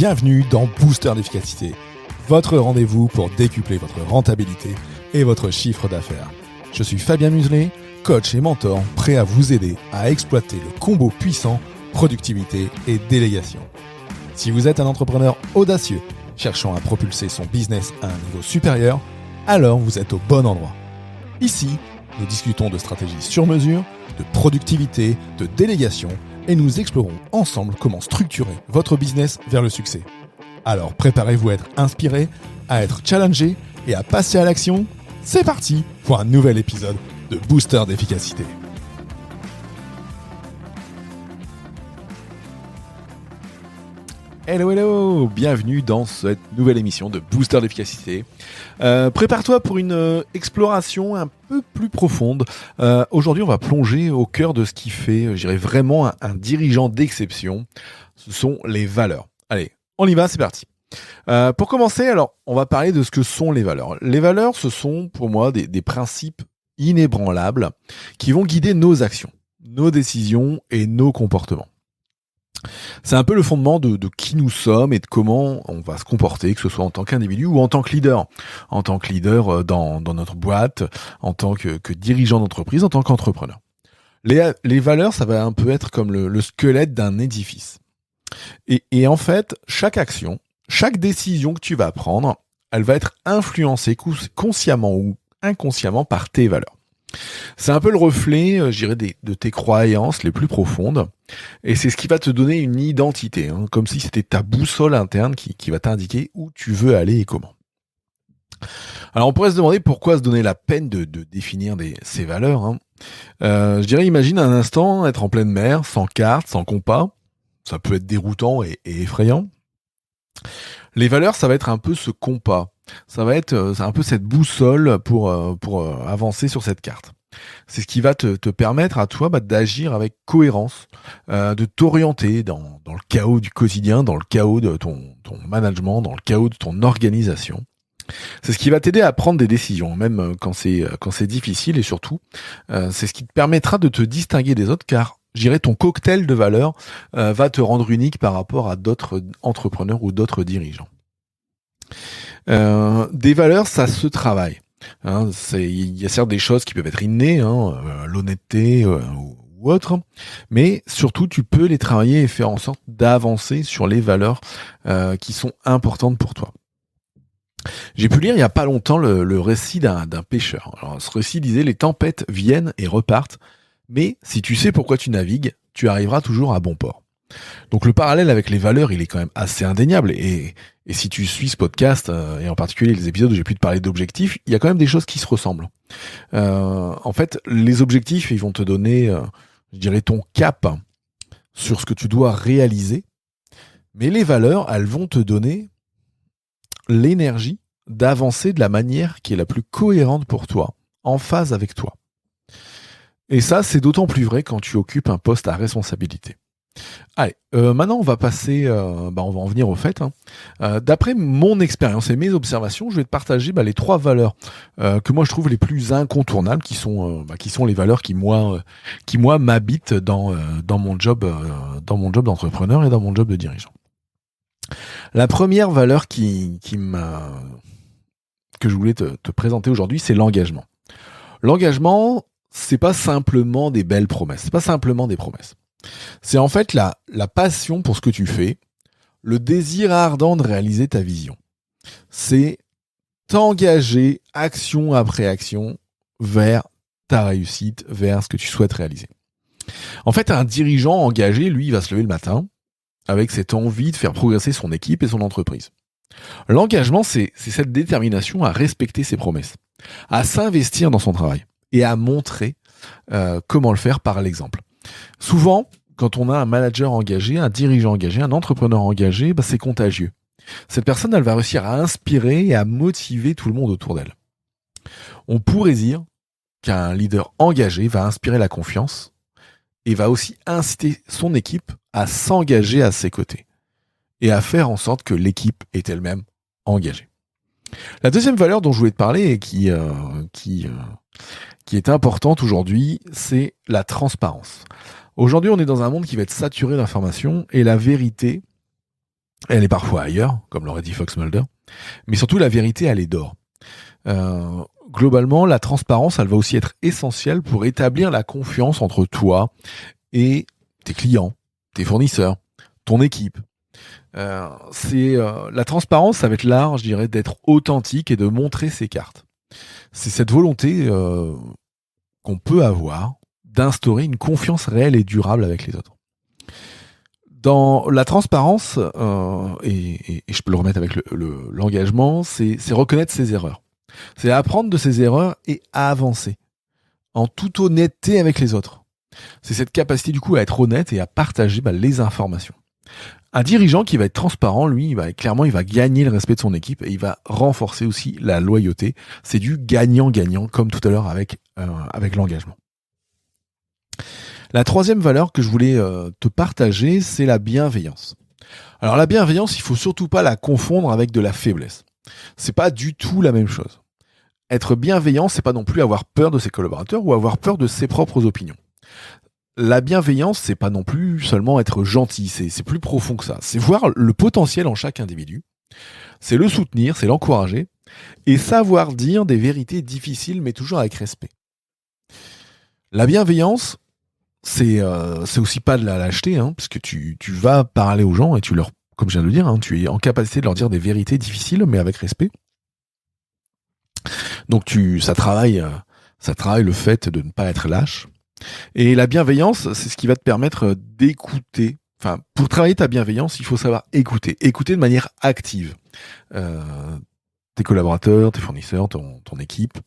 Bienvenue dans Booster d'efficacité, votre rendez-vous pour décupler votre rentabilité et votre chiffre d'affaires. Je suis Fabien Muselet, coach et mentor, prêt à vous aider à exploiter le combo puissant productivité et délégation. Si vous êtes un entrepreneur audacieux, cherchant à propulser son business à un niveau supérieur, alors vous êtes au bon endroit. Ici, nous discutons de stratégies sur mesure, de productivité, de délégation, et nous explorons ensemble comment structurer votre business vers le succès. Alors préparez-vous à être inspiré, à être challengé et à passer à l'action. C'est parti pour un nouvel épisode de Booster d'efficacité. Hello, bienvenue dans cette nouvelle émission de Booster d'efficacité. Prépare-toi pour une exploration un peu plus profonde. Aujourd'hui, on va plonger au cœur de ce qui fait, je dirais, vraiment un dirigeant d'exception. Ce sont les valeurs. Allez, on y va, c'est parti. Pour commencer, alors, on va parler de ce que sont les valeurs. Les valeurs, ce sont pour moi des principes inébranlables qui vont guider nos actions, nos décisions et nos comportements. C'est un peu le fondement de qui nous sommes et de comment on va se comporter, que ce soit en tant qu'individu ou en tant que leader. En tant que leader dans notre boîte, en tant que dirigeant d'entreprise, en tant qu'entrepreneur. Les valeurs, ça va un peu être comme le squelette d'un édifice. Et en fait, chaque action, chaque décision que tu vas prendre, elle va être influencée consciemment ou inconsciemment par tes valeurs. C'est un peu le reflet, je dirais, de tes croyances les plus profondes. Et c'est ce qui va te donner une identité, comme si c'était ta boussole interne qui va t'indiquer où tu veux aller et comment. Alors on pourrait se demander pourquoi se donner la peine de définir ces valeurs. Je dirais, imagine un instant être en pleine mer, sans carte, sans compas. Ça peut être déroutant et effrayant. Les valeurs, ça va être un peu ce compas. Ça va être c'est un peu cette boussole pour avancer sur cette carte. C'est ce qui va te permettre à toi d'agir avec cohérence, de t'orienter dans le chaos du quotidien, dans le chaos de ton management, dans le chaos de ton organisation. C'est ce qui va t'aider à prendre des décisions, même quand c'est difficile, et surtout, c'est ce qui te permettra de te distinguer des autres, car je dirais ton cocktail de valeurs va te rendre unique par rapport à d'autres entrepreneurs ou d'autres dirigeants. Des valeurs, ça se travaille. Il y a certes des choses qui peuvent être innées, l'honnêteté ou autre, mais surtout tu peux les travailler et faire en sorte d'avancer sur les valeurs qui sont importantes pour toi. J'ai pu lire il y a pas longtemps le récit d'un pêcheur. Alors, ce récit disait: les tempêtes viennent et repartent, mais si tu sais pourquoi tu navigues, tu arriveras toujours à bon port. Donc le parallèle avec les valeurs, il est quand même assez indéniable, et si tu suis ce podcast, et en particulier les épisodes où j'ai pu te parler d'objectifs, il y a quand même des choses qui se ressemblent. En fait, les objectifs, ils vont te donner, je dirais, ton cap sur ce que tu dois réaliser, mais les valeurs, elles vont te donner l'énergie d'avancer de la manière qui est la plus cohérente pour toi, en phase avec toi. Et ça, c'est d'autant plus vrai quand tu occupes un poste à responsabilité. Allez, maintenant on va passer, on va en venir au fait. D'après mon expérience et mes observations, je vais te partager les 3 valeurs que moi je trouve les plus incontournables, qui sont les valeurs qui moi m'habitent dans mon job d'entrepreneur et dans mon job de dirigeant. La première valeur que je voulais te présenter aujourd'hui, c'est l'engagement. L'engagement, c'est pas simplement des belles promesses, c'est pas simplement des promesses. C'est en fait la passion pour ce que tu fais, le désir ardent de réaliser ta vision. C'est t'engager action après action vers ta réussite, vers ce que tu souhaites réaliser. En fait, un dirigeant engagé, lui, il va se lever le matin avec cette envie de faire progresser son équipe et son entreprise. L'engagement, c'est cette détermination à respecter ses promesses, à s'investir dans son travail et à montrer comment le faire par l'exemple. Souvent, quand on a un manager engagé, un dirigeant engagé, un entrepreneur engagé, c'est contagieux. Cette personne, elle va réussir à inspirer et à motiver tout le monde autour d'elle. On pourrait dire qu'un leader engagé va inspirer la confiance et va aussi inciter son équipe à s'engager à ses côtés et à faire en sorte que l'équipe est elle-même engagée. La deuxième valeur dont je voulais te parler et qui est importante aujourd'hui, c'est la transparence. Aujourd'hui, on est dans un monde qui va être saturé d'informations, et la vérité, Elle est parfois ailleurs, comme l'aurait dit Fox Mulder. Mais surtout, la vérité, elle est d'or. Globalement, la transparence, elle va aussi être essentielle pour établir la confiance entre toi et tes clients, tes fournisseurs, ton équipe. La transparence, ça va être l'art, je dirais, d'être authentique et de montrer ses cartes. C'est cette volonté qu'on peut avoir d'instaurer une confiance réelle et durable avec les autres. Dans la transparence, et je peux le remettre avec l'engagement, c'est reconnaître ses erreurs. C'est apprendre de ses erreurs et à avancer en toute honnêteté avec les autres. C'est cette capacité du coup à être honnête et à partager les informations. Un dirigeant qui va être transparent, lui, il va gagner le respect de son équipe et il va renforcer aussi la loyauté. C'est du gagnant-gagnant, comme tout à l'heure avec l'engagement. La troisième valeur que je voulais te partager, c'est la bienveillance. Alors la bienveillance, il faut surtout pas la confondre avec de la faiblesse. C'est pas du tout la même chose. Être bienveillant, c'est pas non plus avoir peur de ses collaborateurs ou avoir peur de ses propres opinions. La bienveillance, c'est pas non plus seulement être gentil, c'est plus profond que ça. C'est voir le potentiel en chaque individu, c'est le soutenir, c'est l'encourager, et savoir dire des vérités difficiles, mais toujours avec respect. La bienveillance, c'est aussi pas de la lâcheté, parce que tu vas parler aux gens et tu leur, comme je viens de le dire, tu es en capacité de leur dire des vérités difficiles, mais avec respect. Donc ça travaille le fait de ne pas être lâche. Et la bienveillance, c'est ce qui va te permettre d'écouter. Enfin, pour travailler ta bienveillance, il faut savoir écouter. Écouter de manière active. Tes collaborateurs, tes fournisseurs, ton équipe.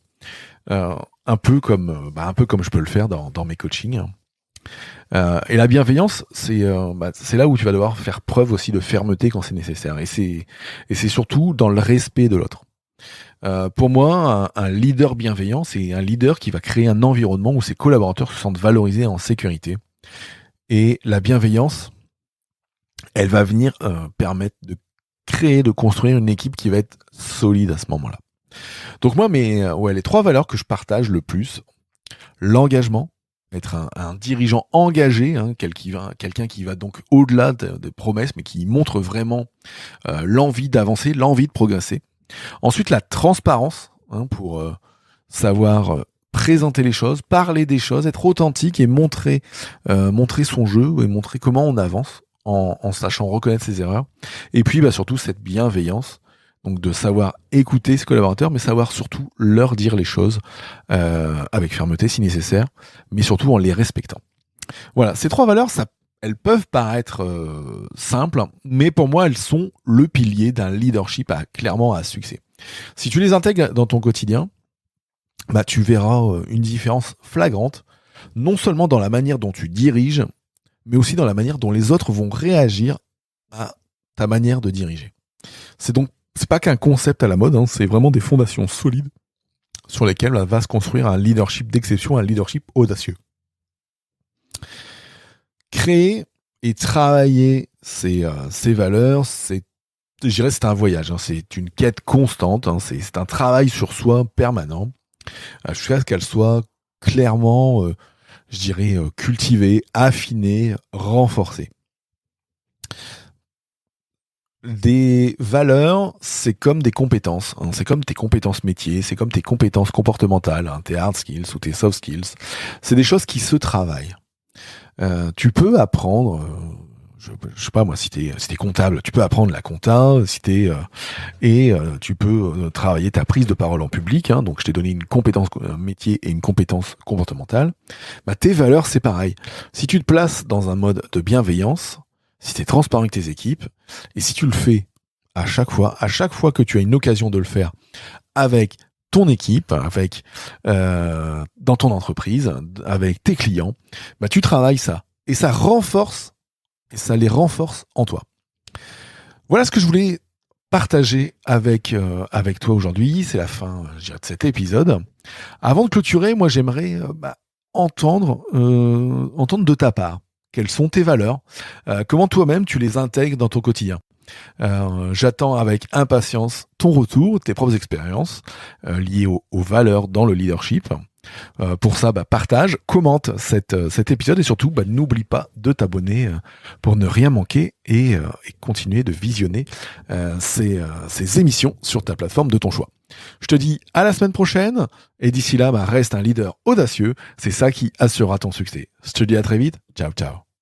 Un peu comme je peux le faire dans mes coachings. Et la bienveillance, c'est là où tu vas devoir faire preuve aussi de fermeté quand c'est nécessaire. Et c'est surtout dans le respect de l'autre. Pour moi, un leader bienveillant, c'est un leader qui va créer un environnement où ses collaborateurs se sentent valorisés et en sécurité. Et la bienveillance, elle va venir permettre de créer, de construire une équipe qui va être solide à ce moment-là. Donc moi, les trois valeurs que je partage le plus, l'engagement, être un dirigeant engagé, quelqu'un qui va donc au-delà des promesses, mais qui montre vraiment l'envie d'avancer, l'envie de progresser. Ensuite, la transparence, pour savoir présenter les choses, parler des choses, être authentique et montrer son jeu et montrer comment on avance en sachant reconnaître ses erreurs. Et puis surtout cette bienveillance, donc de savoir écouter ses collaborateurs, mais savoir surtout leur dire les choses avec fermeté si nécessaire, mais surtout en les respectant. Voilà, ces trois valeurs, elles peuvent paraître simples, mais pour moi, elles sont le pilier d'un leadership clairement à succès. Si tu les intègres dans ton quotidien, tu verras une différence flagrante, non seulement dans la manière dont tu diriges, mais aussi dans la manière dont les autres vont réagir à ta manière de diriger. C'est pas qu'un concept à la mode, c'est vraiment des fondations solides sur lesquelles va se construire un leadership d'exception, un leadership audacieux. Créer et travailler ces valeurs, c'est un voyage, c'est une quête constante, c'est un travail sur soi permanent, jusqu'à ce qu'elle soit clairement, cultivée, affinée, renforcée. Des valeurs, c'est comme des compétences, c'est comme tes compétences métiers, c'est comme tes compétences comportementales, tes hard skills ou tes soft skills. C'est des choses qui se travaillent. Tu peux apprendre, je sais pas moi, si t'es comptable, tu peux apprendre la compta, tu peux travailler ta prise de parole en public. Donc je t'ai donné une compétence métier et une compétence comportementale. Tes valeurs, c'est pareil. Si tu te places dans un mode de bienveillance, si t'es transparent avec tes équipes, et si tu le fais à chaque fois que tu as une occasion de le faire avec ton équipe, dans ton entreprise, avec tes clients, tu travailles ça. Et ça les renforce en toi. Voilà ce que je voulais partager avec toi aujourd'hui. C'est la fin, de cet épisode. Avant de clôturer, moi j'aimerais entendre de ta part quelles sont tes valeurs, comment toi-même tu les intègres dans ton quotidien. J'attends avec impatience ton retour, tes propres expériences liées aux valeurs dans le leadership. Pour ça, partage, commente cet épisode et surtout, n'oublie pas de t'abonner pour ne rien manquer et continuer de visionner ces émissions sur ta plateforme de ton choix. Je te dis à la semaine prochaine et d'ici là, reste un leader audacieux. C'est ça qui assurera ton succès. Je te dis à très vite. Ciao, ciao.